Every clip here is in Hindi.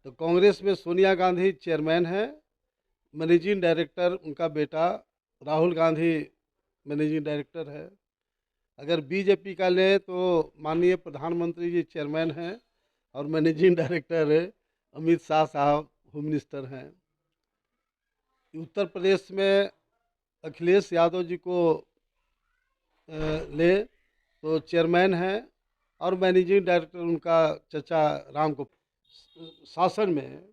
तो कांग्रेस में सोनिया गांधी चेयरमैन है, मैनेजिंग डायरेक्टर उनका बेटा राहुल गांधी मैनेजिंग डायरेक्टर है। अगर बीजेपी का लें तो माननीय प्रधानमंत्री जी चेयरमैन हैं और मैनेजिंग डायरेक्टर अमित शाह साहब होम मिनिस्टर हैं। उत्तर प्रदेश में अखिलेश यादव जी को ले तो चेयरमैन हैं और मैनेजिंग डायरेक्टर उनका चचा राम को। शासन में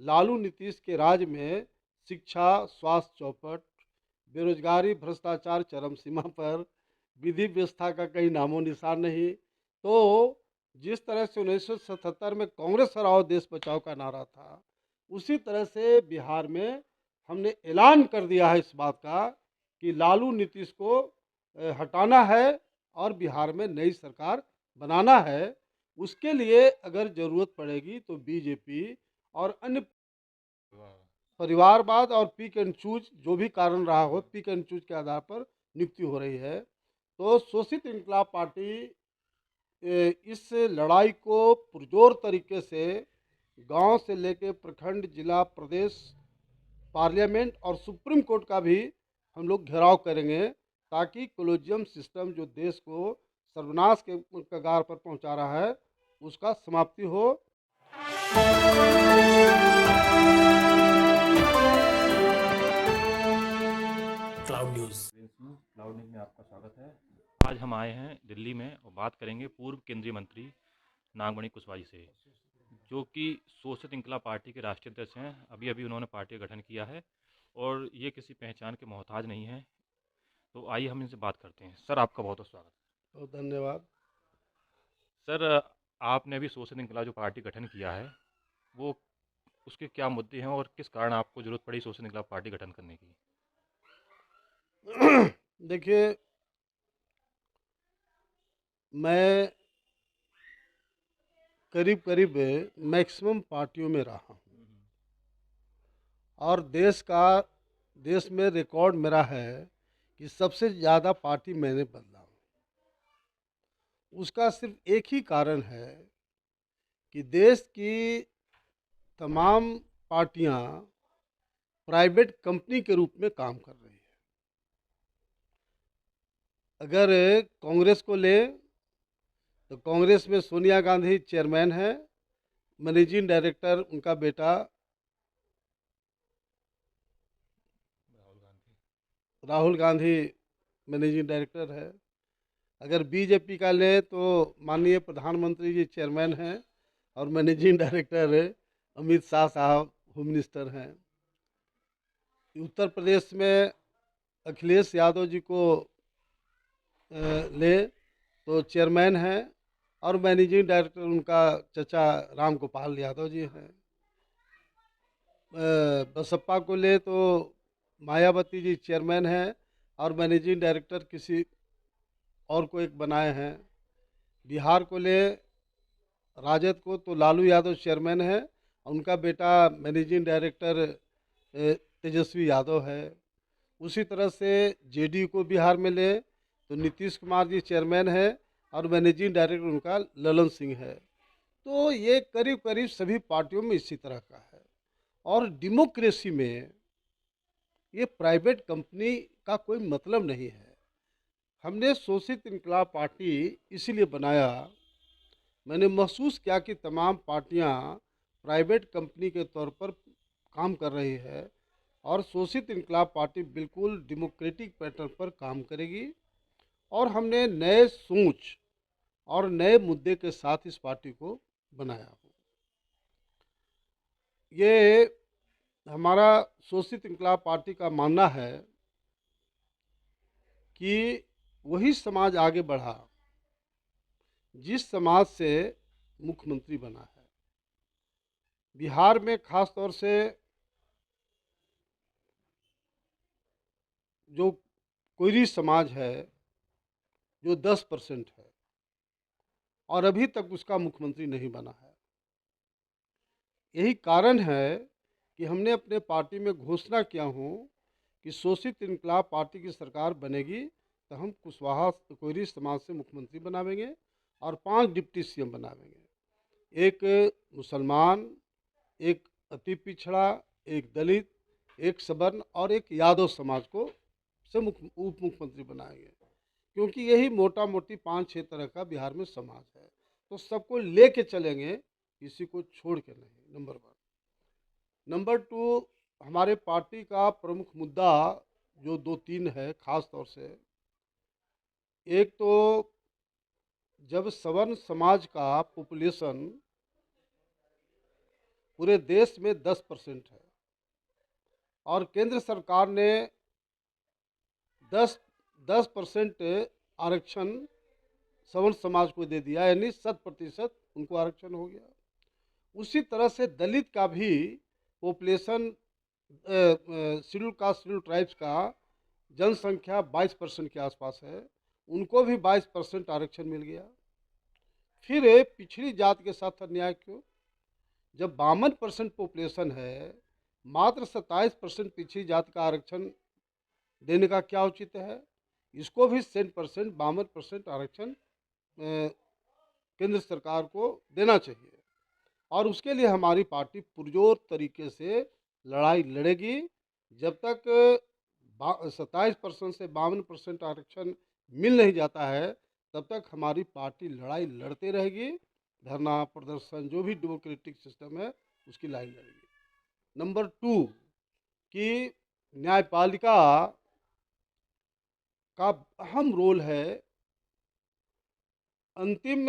लालू नीतीश के राज में शिक्षा, स्वास्थ्य चौपट, बेरोजगारी, भ्रष्टाचार चरम सीमा पर, विधि व्यवस्था का कहीं नामो निशान नहीं। तो जिस तरह से 1977 में कांग्रेस हराओ देश बचाओ का नारा था, उसी तरह से बिहार में हमने ऐलान कर दिया है इस बात का कि लालू नीतीश को हटाना है और बिहार में नई सरकार बनाना है। उसके लिए अगर ज़रूरत पड़ेगी तो बीजेपी और अन्य परिवारवाद और पिक एंड चूज जो भी कारण रहा हो, पिक एंड चूज के आधार पर नियुक्ति हो रही है। तो शोषित इंकलाब पार्टी इस लड़ाई को पुरजोर तरीके से गांव से लेकर प्रखंड, जिला, प्रदेश, पार्लियामेंट और सुप्रीम कोर्ट का भी हम लोग घेराव करेंगे, ताकि कोलोजियम सिस्टम जो देश को सर्वनाश के कगार पर पहुंचा रहा है उसका समाप्ति हो। क्लाउड न्यूज़ क्लाउड न्यूज़ में आपका स्वागत है। आज हम आए हैं दिल्ली में और बात करेंगे पूर्व केंद्रीय मंत्री नागमणि कुशवाहा से, जो कि शोषित इंकलाब पार्टी के राष्ट्रीय अध्यक्ष हैं। अभी अभी उन्होंने पार्टी का गठन किया है और ये किसी पहचान के मोहताज नहीं है। तो आइए हम इनसे बात करते हैं। सर, आपका बहुत बहुत स्वागत है। तो धन्यवाद। सर, आपने अभी शोषित इंकलाब जो पार्टी गठन किया है, वो उसके क्या मुद्दे हैं और किस कारण आपको जरूरत पड़ी शोषित इंकलाब पार्टी गठन करने की? देखिए, मैं करीब करीब मैक्सिमम पार्टियों में रहा हूँ और देश में रिकॉर्ड मेरा है कि सबसे ज़्यादा पार्टी मैंने बदला हूँ। उसका सिर्फ एक ही कारण है कि देश की तमाम पार्टियां प्राइवेट कंपनी के रूप में काम कर रही है। अगर कांग्रेस को लें तो कांग्रेस में सोनिया गांधी चेयरमैन है, मैनेजिंग डायरेक्टर उनका बेटा राहुल गांधी मैनेजिंग डायरेक्टर है। अगर बीजेपी का लें तो माननीय प्रधानमंत्री जी चेयरमैन हैं और मैनेजिंग डायरेक्टर अमित शाह साहब होम मिनिस्टर हैं। उत्तर प्रदेश में अखिलेश यादव जी को ले तो चेयरमैन हैं और मैनेजिंग डायरेक्टर उनका चचा राम गोपाल यादव जी हैं। बसपा को ले तो मायावती जी चेयरमैन हैं और मैनेजिंग डायरेक्टर किसी और को एक बनाए हैं। बिहार को ले राजद को तो लालू यादव चेयरमैन है, उनका बेटा मैनेजिंग डायरेक्टर तेजस्वी यादव है। उसी तरह से जेडीयू को बिहार में ले तो नीतीश कुमार जी चेयरमैन है और मैनेजिंग डायरेक्टर उनका ललन सिंह है। तो ये करीब करीब सभी पार्टियों में इसी तरह का है। और डेमोक्रेसी में ये प्राइवेट कंपनी का कोई मतलब नहीं है। हमने शोषित इंकलाब पार्टी इसीलिए बनाया, मैंने महसूस किया कि तमाम पार्टियां प्राइवेट कंपनी के तौर पर काम कर रही है और शोषित इंकलाब पार्टी बिल्कुल डेमोक्रेटिक पैटर्न पर काम करेगी। और हमने नए सोच और नए मुद्दे के साथ इस पार्टी को बनाया। ये हमारा शोषित इंकलाब पार्टी का मानना है कि वही समाज आगे बढ़ा जिस समाज से मुख्यमंत्री बना है। बिहार में खास तौर से जो कोयरी समाज है, जो 10% है और अभी तक उसका मुख्यमंत्री नहीं बना है। यही कारण है कि हमने अपने पार्टी में घोषणा किया हूँ कि शोषित इंकलाब पार्टी की सरकार बनेगी तो हम कुशवाहा कोयरी समाज से मुख्यमंत्री बनावेंगे और 5 डिप्टी सीएम बनावेंगे। एक मुसलमान, एक अति पिछड़ा, एक दलित, एक सवर्ण और एक यादव समाज को से उप मुख्यमंत्री बनाएंगे, क्योंकि यही मोटा मोटी 5-6 तरह का बिहार में समाज है। तो सबको लेके चलेंगे, किसी को छोड़ के नहीं, नंबर 1। नंबर 2, हमारे पार्टी का प्रमुख मुद्दा जो 2-3 है खास तौर से, एक तो जब सवर्ण समाज का पॉपुलेशन पूरे देश में 10% है और केंद्र सरकार ने 10% आरक्षण सवर्ण समाज को दे दिया, यानी 100% उनको आरक्षण हो गया। उसी तरह से दलित का भी population, schedule caste schedule tribes का जनसंख्या 22% के आसपास है, उनको भी 22% आरक्षण मिल गया। फिर पिछड़ी जात के साथ अन्याय क्यों? जब 52% पॉपुलेशन है, मात्र 27% पिछड़ी जात का आरक्षण देने का क्या औचित्य है? इसको भी 100% 52% आरक्षण केंद्र सरकार को देना चाहिए और उसके लिए हमारी पार्टी पुरजोर तरीके से लड़ाई लड़ेगी। जब तक 27% से 52% आरक्षण मिल नहीं जाता है, तब तक हमारी पार्टी लड़ाई लड़ते रहेगी। धरना प्रदर्शन जो भी डेमोक्रेटिक सिस्टम है उसकी लड़ाई लड़ेगी। नंबर 2 कि न्यायपालिका का अहम रोल है। अंतिम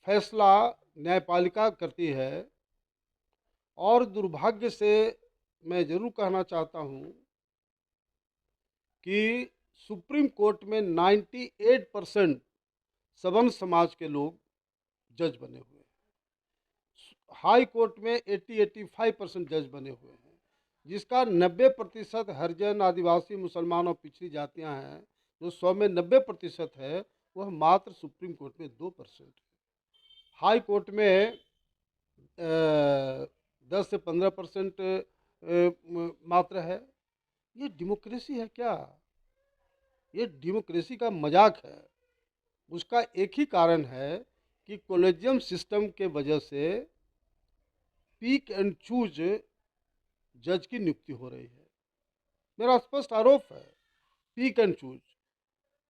फैसला न्यायपालिका करती है और दुर्भाग्य से मैं ज़रूर कहना चाहता हूँ कि सुप्रीम कोर्ट में 98% सवर्ण समाज के लोग जज बने हुए हैं। हाई कोर्ट में 80-85% जज बने हुए हैं, जिसका 90% हरिजन, आदिवासी, मुसलमान और पिछड़ी जातियां हैं। जो 100 में 90% है, वह मात्र सुप्रीम कोर्ट में 2% है। हाई कोर्ट में 10 से 15% मात्र है। ये डेमोक्रेसी है क्या? ये डेमोक्रेसी का मजाक है। उसका एक ही कारण है कि कॉलेजियम सिस्टम के वजह से पिक एंड चूज जज की नियुक्ति हो रही है। मेरा स्पष्ट आरोप है, पिक एंड चूज।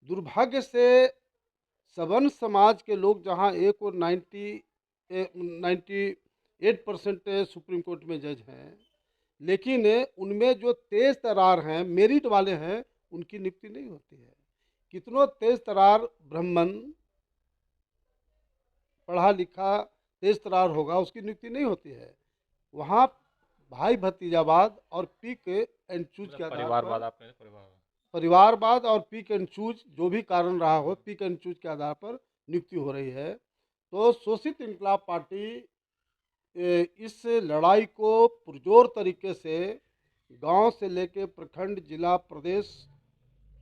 दुर्भाग्य से सवर्ण समाज के लोग जहां 98% सुप्रीम कोर्ट में जज हैं, लेकिन उनमें जो तेज तरार हैं, मेरिट वाले हैं, उनकी नियुक्ति नहीं होती है। कितनों तेज तरार ब्राह्मण, पढ़ा लिखा तेज तरार होगा, उसकी नियुक्ति नहीं होती है। वहाँ भाई भतीजावाद और पिक एंड चूज के आधार पर, परिवारवाद और पिक एंड चूज, जो भी कारण रहा हो, पिक एंड चूज के आधार पर नियुक्ति हो रही है। तो शोषित इंकलाब पार्टी इस लड़ाई को पुरजोर तरीके से गांव से लेकर प्रखंड, जिला, प्रदेश,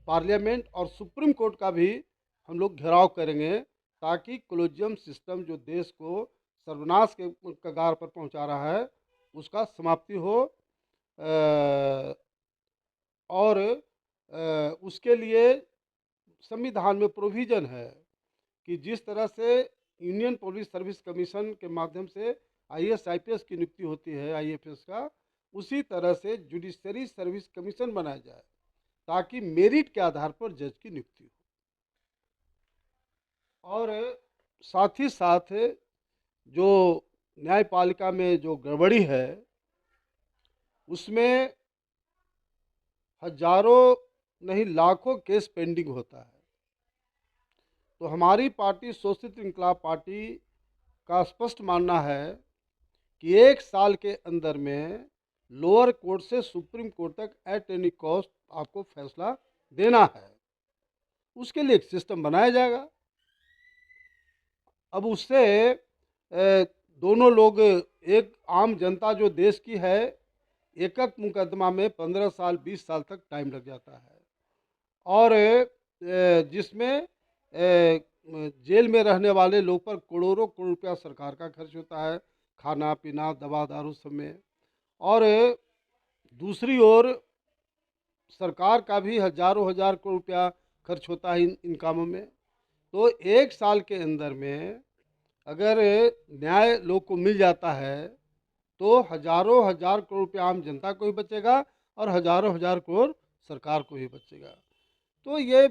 पार्लियामेंट और सुप्रीम कोर्ट का भी हम लोग घेराव करेंगे, ताकि कॉलेजियम सिस्टम जो देश को सर्वनाश के कगार पर पहुंचा रहा है, उसका समाप्ति हो। और उसके लिए संविधान में प्रोविज़न है कि जिस तरह से यूनियन पब्लिक सर्विस कमीशन के माध्यम से आईएएस आईपीएस की नियुक्ति होती है, आईएफएस का, उसी तरह से जुडिशरी सर्विस कमीशन बनाया जाए, ताकि मेरिट के आधार पर जज की नियुक्ति हो। और साथ ही साथ जो न्यायपालिका में जो गड़बड़ी है, उसमें हजारों नहीं लाखों केस पेंडिंग होता है। तो हमारी पार्टी शोषित इंकलाब पार्टी का स्पष्ट मानना है कि 1 साल के अंदर में लोअर कोर्ट से सुप्रीम कोर्ट तक एट एनी कॉस्ट आपको फैसला देना है। उसके लिए एक सिस्टम बनाया जाएगा। अब उससे दोनों लोग, एक आम जनता जो देश की है, एक मुकदमा में 15 साल 20 साल तक टाइम लग जाता है, और जिसमें जेल में रहने वाले लोग पर करोड़ों करोड़ रुपया सरकार का खर्च होता है, खाना पीना, दवा दारू सब में। और दूसरी ओर सरकार का भी हजारों हजार करोड़ रुपया खर्च होता है इन कामों में। तो 1 साल के अंदर में अगर न्याय लोग को मिल जाता है, तो हजारों हजार करोड़ रुपया आम जनता को ही बचेगा और हजारों हजार करोड़ सरकार को ही बचेगा। तो ये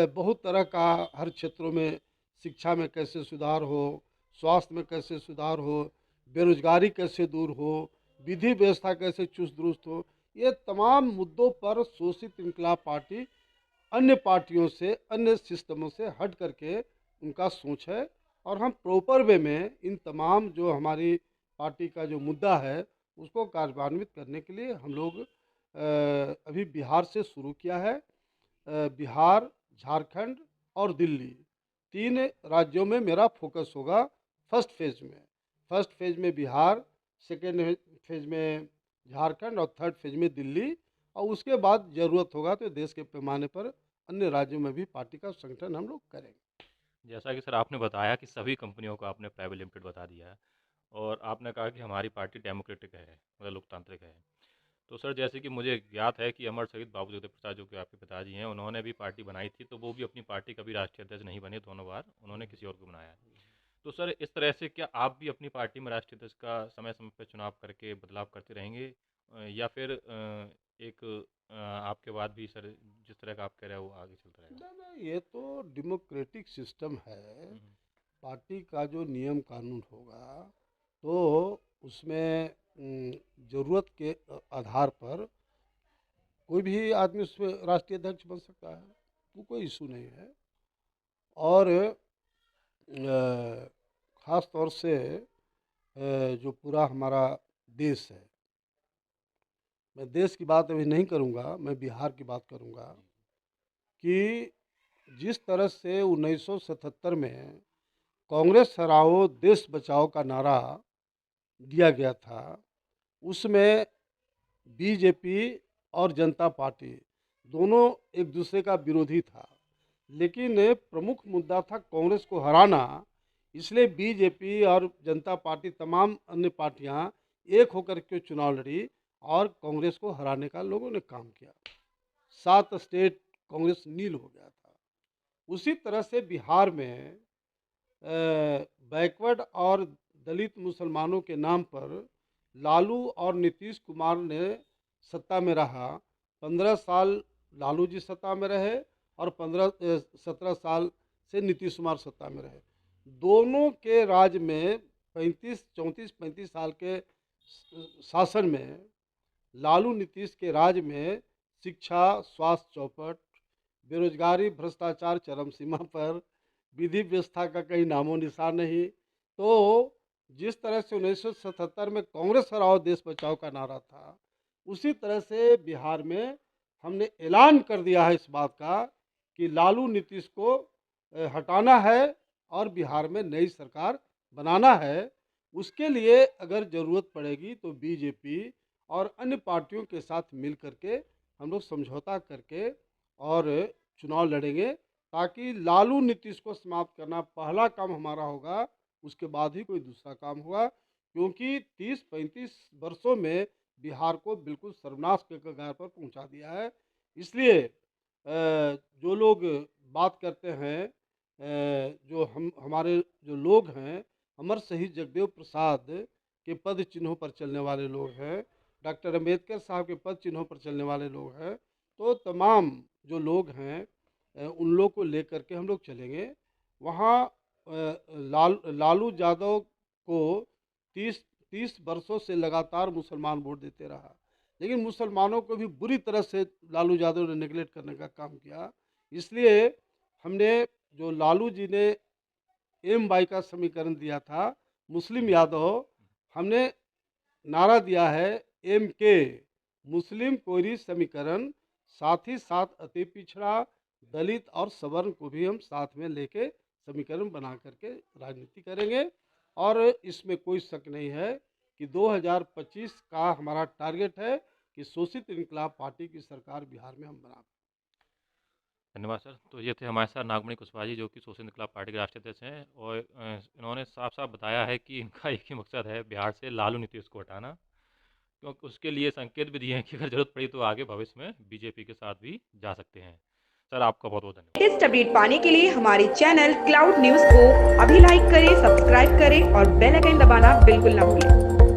बहुत तरह का हर क्षेत्रों में, शिक्षा में कैसे सुधार हो, स्वास्थ्य में कैसे सुधार हो, बेरोजगारी कैसे दूर हो, विधि व्यवस्था कैसे चुस्त दुरुस्त हो, ये तमाम मुद्दों पर शोषित इंकलाब पार्टी अन्य पार्टियों से, अन्य सिस्टमों से हट करके उनका सोच है। और हम प्रॉपर वे में इन तमाम जो हमारी पार्टी का जो मुद्दा है उसको कार्यान्वित करने के लिए हम लोग अभी बिहार से शुरू किया है। बिहार, झारखंड और दिल्ली, 3 राज्यों में मेरा फोकस होगा फर्स्ट फेज में। फर्स्ट फेज में बिहार, सेकेंड फेज में झारखंड और थर्ड फेज में दिल्ली, और उसके बाद ज़रूरत होगा तो देश के पैमाने पर अन्य राज्यों में भी पार्टी का संगठन हम लोग करेंगे। जैसा कि सर आपने बताया कि सभी कंपनियों को आपने प्राइवेट लिमिटेड बता दिया है और आपने कहा कि हमारी पार्टी डेमोक्रेटिक है, मतलब लोकतांत्रिक है। तो सर जैसे कि मुझे ज्ञात है कि अमर शहीद बाबू जगदेव प्रसाद जो कि आपके पिताजी हैं, उन्होंने भी पार्टी बनाई थी, तो वो भी अपनी पार्टी का भी राष्ट्रीय अध्यक्ष नहीं बने दोनों बार, उन्होंने किसी और को बनाया है। तो सर इस तरह से क्या आप भी अपनी पार्टी में राष्ट्रीय अध्यक्ष का समय समय पर चुनाव करके बदलाव करते रहेंगे, या फिर आपके बाद भी सर जिस तरह का आप कह रहे हो वो आगे चलता रहेगा? ना, ये तो डेमोक्रेटिक सिस्टम है। पार्टी का जो नियम कानून होगा तो उसमें ज़रूरत के आधार पर कोई भी आदमी उसमें राष्ट्रीय अध्यक्ष बन सकता है, वो कोई इशू नहीं है। और ख़ास तौर से जो पूरा हमारा देश है, मैं देश की बात अभी नहीं करूँगा, मैं बिहार की बात करूँगा कि जिस तरह से 1977 में कांग्रेस हराओ देश बचाओ का नारा दिया गया था, उसमें बीजेपी और जनता पार्टी दोनों एक दूसरे का विरोधी था, लेकिन प्रमुख मुद्दा था कांग्रेस को हराना। इसलिए बीजेपी और जनता पार्टी, तमाम अन्य पार्टियां एक होकर के चुनाव लड़ी और कांग्रेस को हराने का लोगों ने काम किया। 7 स्टेट कांग्रेस नील हो गया था। उसी तरह से बिहार में बैकवर्ड और दलित मुसलमानों के नाम पर लालू और नीतीश कुमार ने सत्ता में रहा। 15 साल लालू जी सत्ता में रहे और 17 साल से नीतीश कुमार सत्ता में रहे। दोनों के राज में 34-35 साल के शासन में लालू नीतीश के राज में शिक्षा, स्वास्थ्य चौपट, बेरोजगारी, भ्रष्टाचार चरम सीमा पर, विधि व्यवस्था का कहीं नामो निशान नहीं। तो जिस तरह से 1977 में कांग्रेस हराओ देश बचाओ का नारा था, उसी तरह से बिहार में हमने ऐलान कर दिया है इस बात का कि लालू नीतीश को हटाना है और बिहार में नई सरकार बनाना है। उसके लिए अगर ज़रूरत पड़ेगी तो बीजेपी और अन्य पार्टियों के साथ मिल करके हम लोग समझौता करके और चुनाव लड़ेंगे, ताकि लालू नीतीश को समाप्त करना पहला काम हमारा होगा, उसके बाद ही कोई दूसरा काम होगा। क्योंकि 30-35 वर्षों में बिहार को बिल्कुल सर्वनाश के कगार पर पहुंचा दिया है। इसलिए जो लोग बात करते हैं, जो हमारे जो लोग हैं, अमर शहीद जगदेव प्रसाद के पद चिन्हों पर चलने वाले लोग हैं, डॉक्टर अम्बेडकर साहब के पद चिन्हों पर चलने वाले लोग हैं, तो तमाम जो लोग हैं उन लोग को लेकर के हम लोग चलेंगे। वहाँ लालू यादव को 30 वर्षों से लगातार मुसलमान वोट देते रहा, लेकिन मुसलमानों को भी बुरी तरह से लालू यादव ने नेगलेक्ट करने का काम किया। इसलिए हमने, जो लालू जी ने MY का समीकरण दिया था, मुस्लिम यादव, हमने नारा दिया है MK, मुस्लिम कोयरी समीकरण। साथ ही साथ अति पिछड़ा, दलित और सवर्ण को भी हम साथ में लेके समीकरण बना करके राजनीति करेंगे। और इसमें कोई शक नहीं है कि 2025 का हमारा टारगेट है कि शोषित इंकलाब पार्टी की सरकार बिहार में हम बना। धन्यवाद सर। तो ये थे हमारे साथ नागमणि कुशवाहा जी, जो कि शोषित इंकलाब पार्टी के राष्ट्रीय अध्यक्ष हैं, और इन्होंने साफ साफ बताया है कि इनका एक ही मकसद है बिहार से लालू नीतीश को हटाना, क्योंकि उसके लिए संकेत भी दिए हैं कि अगर जरूरत पड़ी तो आगे भविष्य में बीजेपी के साथ भी जा सकते हैं। सर आपका बहुत बहुत धन्यवाद। लेटेस्ट अपडेट पाने के लिए हमारे चैनल क्लाउड न्यूज को अभी लाइक करें, सब्सक्राइब करें और बेल आइकन दबाना बिल्कुल ना भूलें।